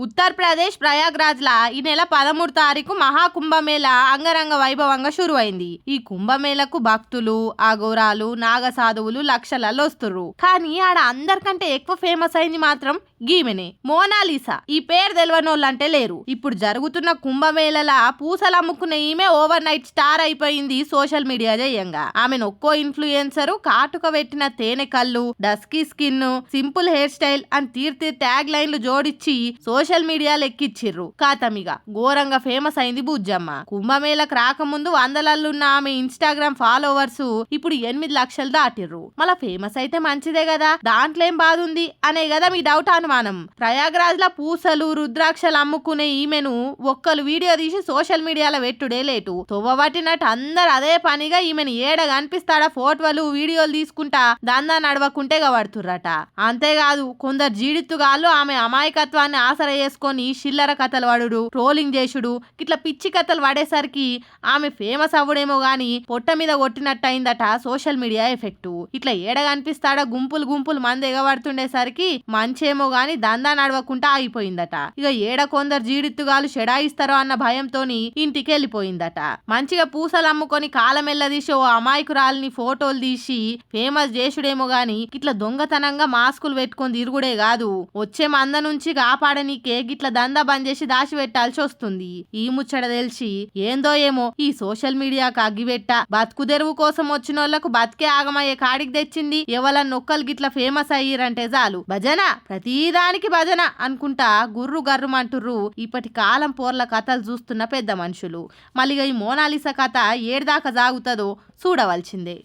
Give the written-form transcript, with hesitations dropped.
ఉత్తరప్రదేశ్ ప్రయాగ్రాజ్ లా ఈ నెల 13 తారీఖు మహాకుంభమేళ అంగరంగ వైభవంగా షురువైంది. ఈ కుంభమేళకు భక్తులు, అఘోరాలు, నాగసాధువులు లక్షలలో వస్తుర్రు. కానీ ఆడ అందరికంటే ఎక్కువ ఫేమస్ అయింది మాత్రం గీమెనే, మోనాలిసా. ఈ పేరు తెలవనోళ్ళంటే లేరు. ఇప్పుడు జరుగుతున్న కుంభమేళలా పూసలు అమ్ముకునే ఈమె ఓవర్ నైట్ స్టార్ అయిపోయింది సోషల్ మీడియా జయంగా. ఆమెను ఒక్కో ఇన్ఫ్లుయెన్సర్ కాటుక పెట్టిన తేనె కళ్ళు, dusky skin, simple hair style అని తీర్తి ట్యాగ్ లైన్లు జోడించి సోషల్ మీడియాలో ఎక్కిచ్చిర్రు. కాతమిగా ఘోరంగా ఫేమస్ అయింది బుజ్జమ్మ. కుంభమేళకు రాకముందు వందలల్లున్న ఆమె ఇన్స్టాగ్రామ్ ఫాలోవర్స్ ఇప్పుడు 8 లక్షలు దాటిర్రు. మళ్ళా ఫేమస్ అయితే మంచిదే కదా, దాంట్లో ఏం బాధ ఉంది అనే కదా మీ డౌట్ అనుమానం. ప్రయాగ్రాజ్ లా పూసలు, రుద్రాక్షలు అమ్ముకునే ఈమెను ఒక్కరు వీడియో తీసి సోషల్ మీడియాలో పెట్టుడే లేటు. తొవ్వబట్టినట్టు అందరు అదే పనిగా ఈమెను ఏడ కనిపిస్తాడా ఫోటోలు వీడియోలు తీసుకుంటా దందా నడవకుంటే పడుతుర్రట. అంతేకాదు కొందరు జీడిత్తుగాళ్ళు ఆమె అమాయకత్వాన్ని ఆసర చేసుకొని చిల్లర కథలు పడుడు, ట్రోలింగ్ చేసుడు, ఇట్లా పిచ్చి కథలు పడేసరికి ఆమె ఫేమస్ అవ్వడేమో గాని పొట్ట మీద కొట్టినట్టు అయిందట సోషల్ మీడియా ఎఫెక్ట్. ఇట్లా ఏడ కనిపిస్తాడా గుంపులు మంది ఎగబడుతుండేసరికి మంచేమో గాని దందా నడవకుండా ఆగిపోయిందట. ఇక ఏడ కొందరు జీడిత్తుగాలు చెడాయిస్తారో అన్న భయంతోని ఇంటికి వెళ్ళిపోయిందట. మంచిగా పూసలు అమ్ముకొని కాలమెల్లదీసి ఓ అమాయకురాలిని ఫోటోలు తీసి ఫేమస్ చేసుడేమో గాని ఇట్లా దొంగతనంగా మాస్కులు పెట్టుకొని తిరుగుడే కాదు, వచ్చే మంద నుంచి కాపాడనీకే గిట్ల దందా బంద్ చేసి దాచి పెట్టాల్సి వస్తుంది. ఈ ముచ్చట తెలిసి ఏందో ఏమో ఈ సోషల్ మీడియాకు అగ్గిపెట్ట బతుకు తెరువు కోసం వచ్చినోళ్లకు బతికే ఆగమయ్యే కాడికి తెచ్చింది. ఎవరన్నా నొక్కలు గిట్ల ఫేమస్ అయ్యిరంటే చాలు భజన, ప్రతిదానికి భజన అనుకుంటా గుర్రు గర్రుమంటుర్రు ఇప్పటి కాలం పోర్ల కథలు చూస్తున్న పెద్ద మనుషులు. మళ్ళీ ఈ మోనాలిసా కథ ఏడ్దాకా సాగుతుందో చూడవలసిందే.